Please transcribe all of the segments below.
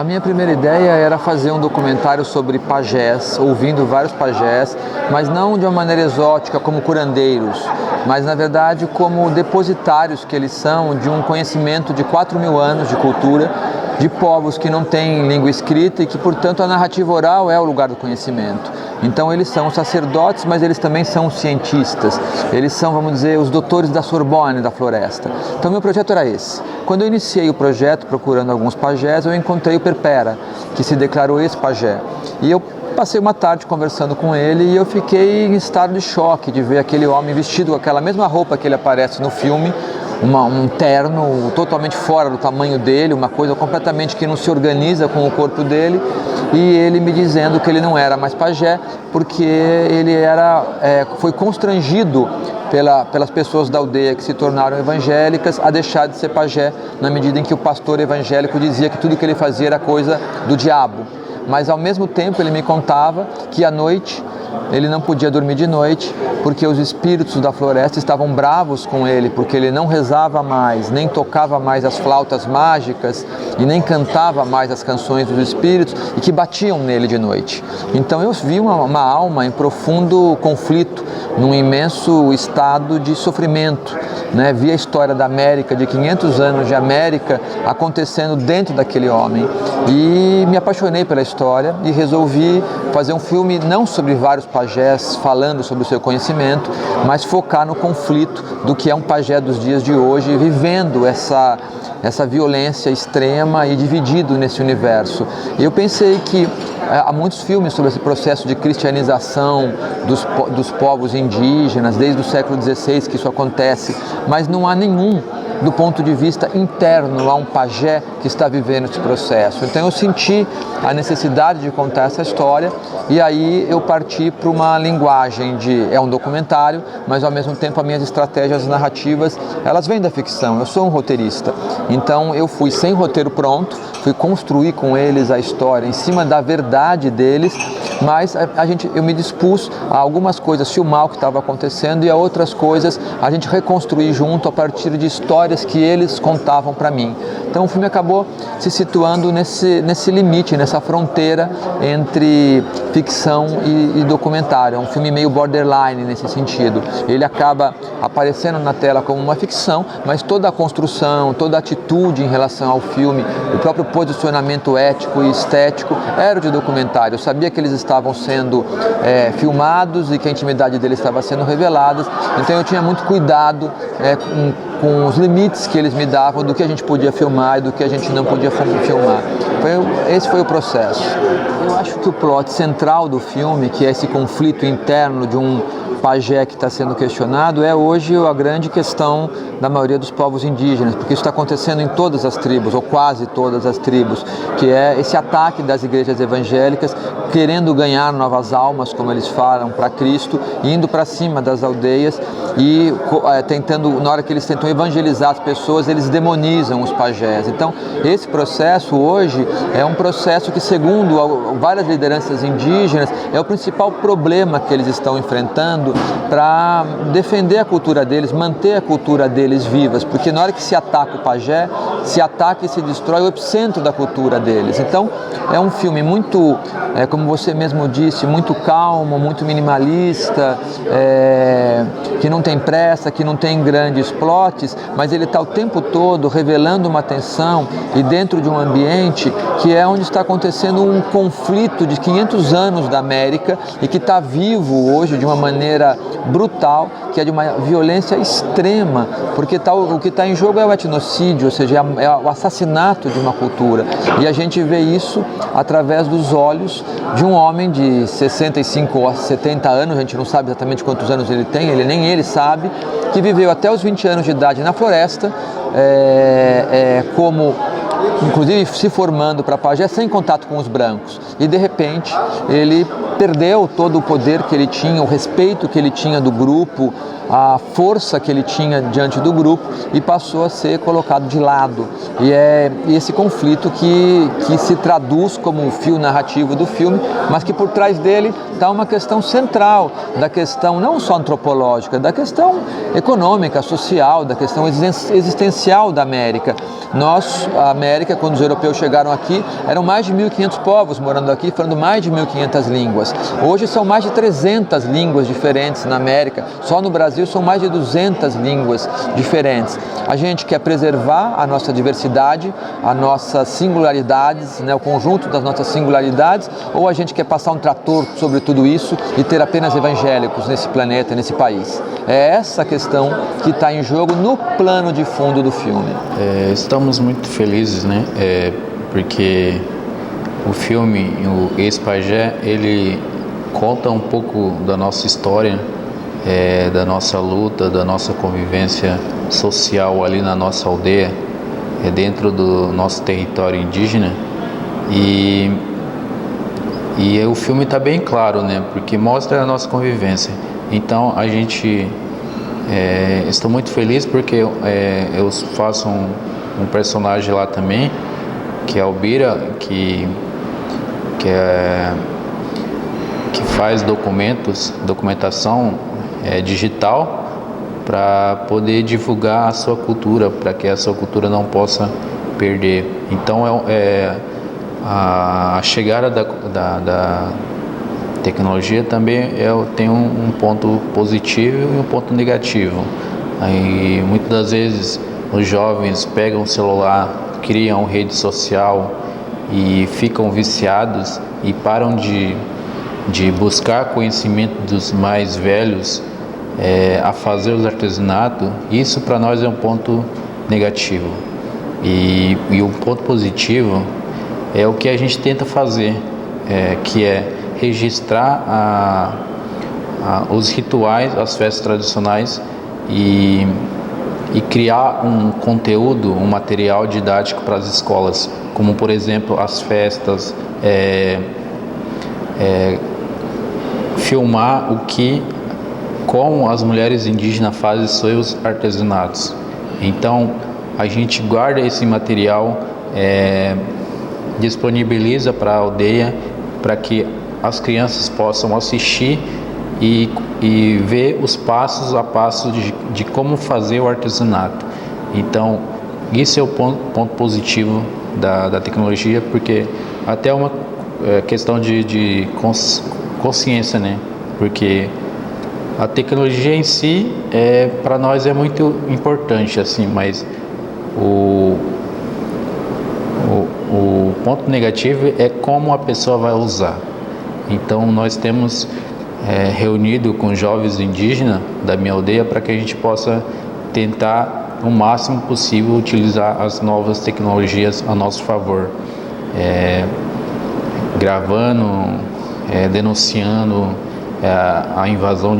A minha primeira ideia era fazer um documentário sobre pajés, ouvindo vários pajés, mas não de uma maneira exótica como curandeiros, mas na verdade como depositários que eles são de um conhecimento de 4.000 anos de cultura, de povos que não têm língua escrita e que, portanto, a narrativa oral é o lugar do conhecimento. Então eles são sacerdotes, mas eles também são cientistas. Eles são, vamos dizer, os doutores da Sorbonne, da floresta. Então meu projeto era esse. Quando eu iniciei o projeto procurando alguns pajés, eu encontrei o Perpera, que se declarou ex-pajé. E eu passei uma tarde conversando com ele e eu fiquei em estado de choque de ver aquele homem vestido com aquela mesma roupa que ele aparece no filme, um terno totalmente fora do tamanho dele, uma coisa completamente que não se organiza com o corpo dele, e ele me dizendo que ele não era mais pajé porque ele foi constrangido pelas pessoas da aldeia que se tornaram evangélicas a deixar de ser pajé, na medida em que o pastor evangélico dizia que tudo que ele fazia era coisa do diabo. Mas ao mesmo tempo ele me contava que à noite ele não podia dormir de noite porque os espíritos da floresta estavam bravos com ele, porque ele não rezava mais, nem tocava mais as flautas mágicas e nem cantava mais as canções dos espíritos e que batiam nele de noite. Então eu vi uma alma em profundo conflito, num imenso estado de sofrimento, né? Vi a história da América, de 500 anos de América acontecendo dentro daquele homem e me apaixonei pela história e resolvi fazer um filme não sobre vários pajés falando sobre o seu conhecimento, mas focar no conflito do que é um pajé dos dias de hoje, vivendo essa violência extrema e dividido nesse universo. E eu pensei que há muitos filmes sobre esse processo de cristianização dos povos indígenas, desde o século XVI que isso acontece, mas não há nenhum do ponto de vista interno a um pajé que está vivendo esse processo. Então eu senti a necessidade de contar essa história e aí eu parti para uma linguagem é um documentário, mas ao mesmo tempo as minhas estratégias narrativas, elas vêm da ficção. Eu sou um roteirista, então eu fui sem roteiro pronto, fui construir com eles a história em cima da verdade deles, mas eu me dispus a algumas coisas filmar o que estava acontecendo e a outras coisas a gente reconstruir junto a partir de histórias que eles contavam para mim. Então o filme acabou se situando nesse limite, nessa fronteira entre ficção e documentário. É um filme meio borderline nesse sentido. Ele acaba aparecendo na tela como uma ficção, mas toda a construção, toda a atitude em relação ao filme, o próprio posicionamento ético e estético era de documentário. Eu sabia que eles estavam sendo filmados e que a intimidade deles estava sendo revelada, então eu tinha muito cuidado com os limites que eles me davam do que a gente podia filmar e do que a gente não podia filmar. Esse foi o processo. Eu acho que o plot central do filme, que é esse conflito interno de um pajé que está sendo questionado, é hoje a grande questão da maioria dos povos indígenas, porque isso está acontecendo em todas as tribos, ou quase todas as tribos, que é esse ataque das igrejas evangélicas, querendo ganhar novas almas, como eles falam, para Cristo, indo para cima das aldeias e tentando, na hora que eles tentam evangelizar as pessoas, eles demonizam os pajés. Então, esse processo hoje é um processo que, segundo várias lideranças indígenas, é o principal problema que eles estão enfrentando para defender a cultura deles, manter a cultura deles vivas, porque na hora que se ataca o pajé, se ataca e se destrói o epicentro da cultura deles. Então, é um filme muito, como você mesmo disse, muito calmo, muito minimalista, que não tem pressa, que não tem grandes plots, mas ele está o tempo todo revelando uma tensão e dentro de um ambiente que é onde está acontecendo um conflito de 500 anos da América e que está vivo hoje de uma maneira brutal, que é de uma violência extrema, porque o que está em jogo é o etnocídio, ou seja, é o assassinato de uma cultura. E a gente vê isso através dos olhos de um homem de 65 ou 70 anos, a gente não sabe exatamente quantos anos ele tem, nem ele sabe, que viveu até os 20 anos de idade na floresta, inclusive se formando para pajé sem contato com os brancos. E de repente ele perdeu todo o poder que ele tinha, o respeito que ele tinha do grupo, a força que ele tinha diante do grupo e passou a ser colocado de lado. E é esse conflito que se traduz como o fio narrativo do filme, mas que por trás dele está uma questão central, da questão não só antropológica, da questão econômica, social, da questão existencial da América. A América, quando os europeus chegaram aqui, eram mais de 1.500 povos morando aqui, falando mais de 1.500 línguas. Hoje são mais de 300 línguas diferentes na América. Só no Brasil são mais de 200 línguas diferentes. A gente quer preservar a nossa diversidade, as nossas singularidades, né, o conjunto das nossas singularidades, ou a gente quer passar um trator sobre tudo isso e ter apenas evangélicos nesse planeta, nesse país? É essa questão que está em jogo no plano de fundo do filme. Estamos muito felizes, né? Porque o filme, o Ex-Pajé, ele conta um pouco da nossa história, da nossa luta, da nossa convivência social ali na nossa aldeia, dentro do nosso território indígena. E o filme está bem claro, né? Porque mostra a nossa convivência. Então a gente estou muito feliz porque eu faço um personagem lá também, que é o Bira, que faz documentação digital para poder divulgar a sua cultura, para que a sua cultura não possa perder. Então a chegada da tecnologia também tem um ponto positivo e um ponto negativo. Aí, muitas das vezes os jovens pegam o celular, criam rede social e ficam viciados e param de buscar conhecimento dos mais velhos a fazer os artesanatos. Isso para nós é um ponto negativo. E um ponto positivo é o que a gente tenta fazer, que é registrar os rituais, as festas tradicionais e criar um conteúdo, um material didático para as escolas, como por exemplo as festas, filmar como as mulheres indígenas fazem seus artesanatos. Então a gente guarda esse material, disponibiliza para a aldeia, para que as crianças possam assistir e ver os passos a passo de como fazer o artesanato. Então, isso é o ponto positivo da tecnologia, porque até é uma questão de consciência, né? Porque a tecnologia em si, para nós é muito importante, assim, mas o ponto negativo é como a pessoa vai usar. Então nós temos reunido com jovens indígenas da minha aldeia para que a gente possa tentar o máximo possível utilizar as novas tecnologias a nosso favor, gravando, denunciando a invasão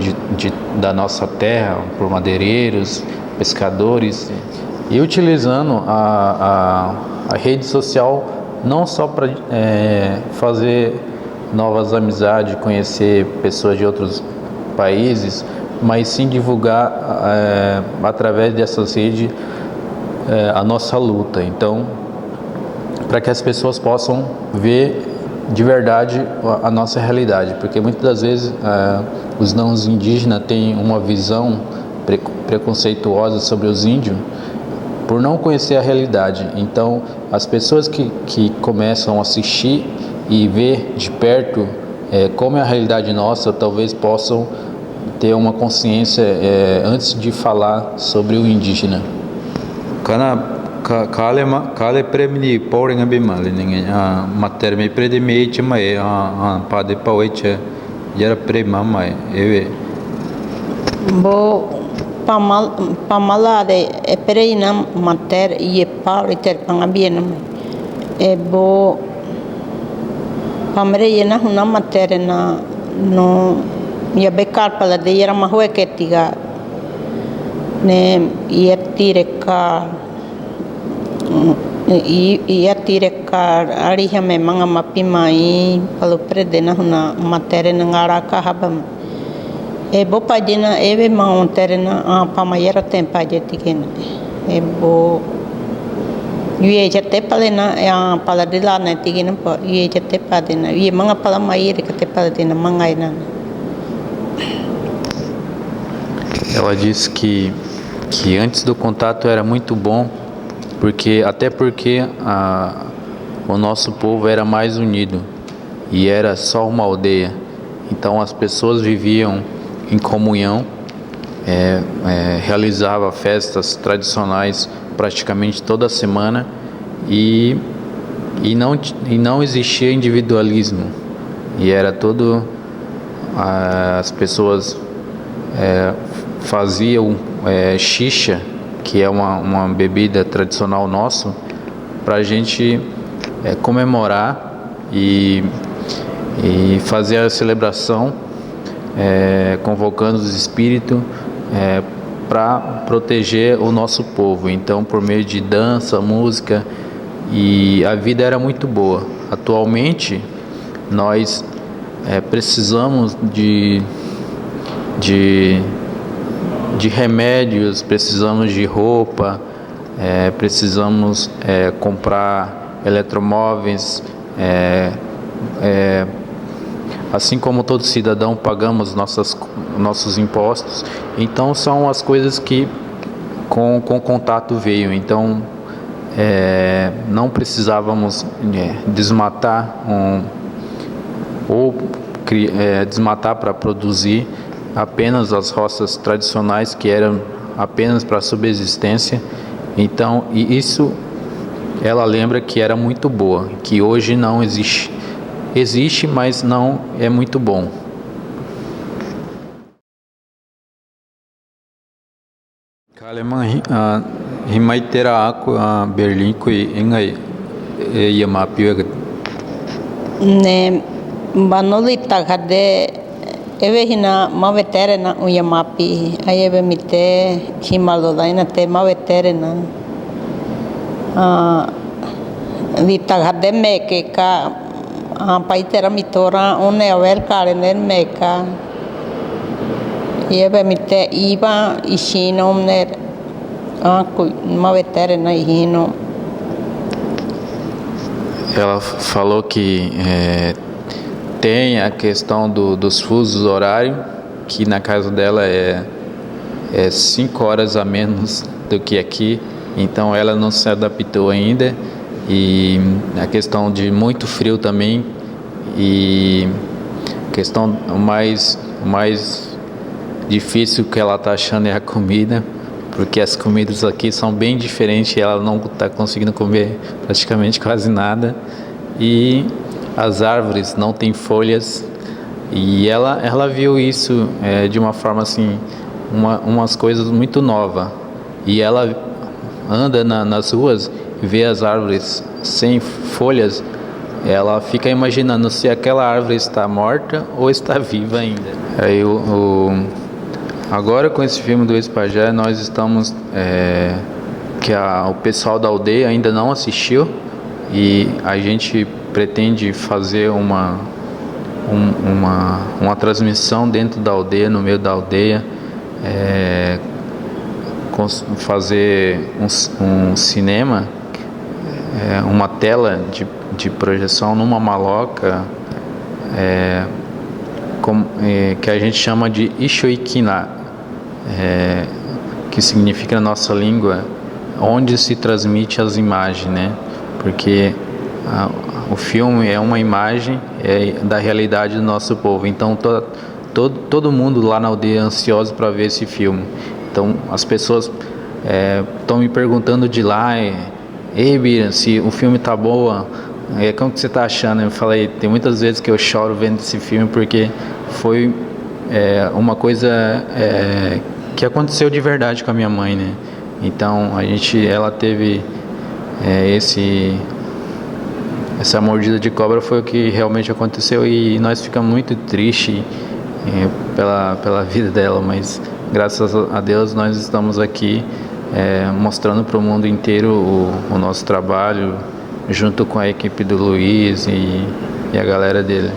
da nossa terra por madeireiros, pescadores, e utilizando a rede social não só para fazer novas amizades, conhecer pessoas de outros países, mas sim divulgar através dessas redes a nossa luta. Então, para que as pessoas possam ver de verdade a nossa realidade, porque muitas das vezes os não indígenas têm uma visão preconceituosa sobre os índios por não conhecer a realidade. Então, as pessoas que começam a assistir e ver de perto como é a realidade nossa, talvez possam ter uma consciência antes de falar sobre o indígena. Kale premini pouring abimali ninguém mater me predimete mai pade paueche yara prema mai eve bo pamalade pereina mater e pauliter pangabiena bo pamreina huna mater na no ia bekar pala de yara mahue ketiga ne yetireka ia tirekar ariha me manga mapimai palu predena huna matere na ngaraka habam bo padina eve maunterena pamayera tempa jetikena bo ye jate palena paladila na tigina po ye jate padina ye manga pala mai re kate paladina mangai na Ela disse que antes do contato era muito bom, até porque o nosso povo era mais unido e era só uma aldeia. Então as pessoas viviam em comunhão, realizava festas tradicionais praticamente toda semana e não existia individualismo. E era tudo, as pessoas faziam xixa, que é uma bebida tradicional nossa, para a gente comemorar e fazer a celebração, convocando os espíritos para proteger o nosso povo. Então, por meio de dança, música, e a vida era muito boa. Atualmente, nós precisamos de remédios, precisamos de roupa, precisamos comprar eletromóveis, assim como todo cidadão pagamos nossos impostos. Então são as coisas que com contato veio. Então não precisávamos desmatar desmatar para produzir apenas as roças tradicionais, que eram apenas para subsistência. Então, e isso ela lembra que era muito boa, que hoje não existe. Existe, mas não é muito bom. Kaleman himaitera aku Berlim kui engai yamapiwa Ne banoli takade eve hina mavetere na uyamapi ai eve mite himalodaina te mavetere na di takade meke ka paitera mitora one aver kare ner meka eve mite iba ishino ner mavetere na hino. Ela falou que tem a questão dos fusos horários, que na casa dela é 5 horas a menos do que aqui, então ela não se adaptou ainda, e a questão de muito frio também, e a questão mais difícil que ela está achando é a comida, porque as comidas aqui são bem diferentes e ela não está conseguindo comer praticamente quase nada. E as árvores não têm folhas, e ela viu isso de uma forma assim, umas coisas muito novas. E ela anda nas ruas, vê as árvores sem folhas, ela fica imaginando se aquela árvore está morta ou está viva ainda. Aí agora com esse filme do ex-pajé, nós estamos, o pessoal da aldeia ainda não assistiu, e a gente pretende fazer uma transmissão dentro da aldeia, no meio da aldeia, fazer um cinema, uma tela de projeção numa maloca, que a gente chama de Ishoikina, que significa na nossa língua onde se transmite as imagens, né? Porque o filme é uma imagem da realidade do nosso povo. Então todo mundo lá na aldeia é ansioso para ver esse filme. Então as pessoas estão me perguntando de lá, ei Bira, se o filme tá boa, como que você tá achando? Eu falei, tem muitas vezes que eu choro vendo esse filme, porque foi uma coisa que aconteceu de verdade com a minha mãe, né? Então ela teve essa mordida de cobra, foi o que realmente aconteceu, e nós ficamos muito tristes pela vida dela, mas graças a Deus nós estamos aqui mostrando para o mundo inteiro o nosso trabalho, junto com a equipe do Luiz e a galera dele.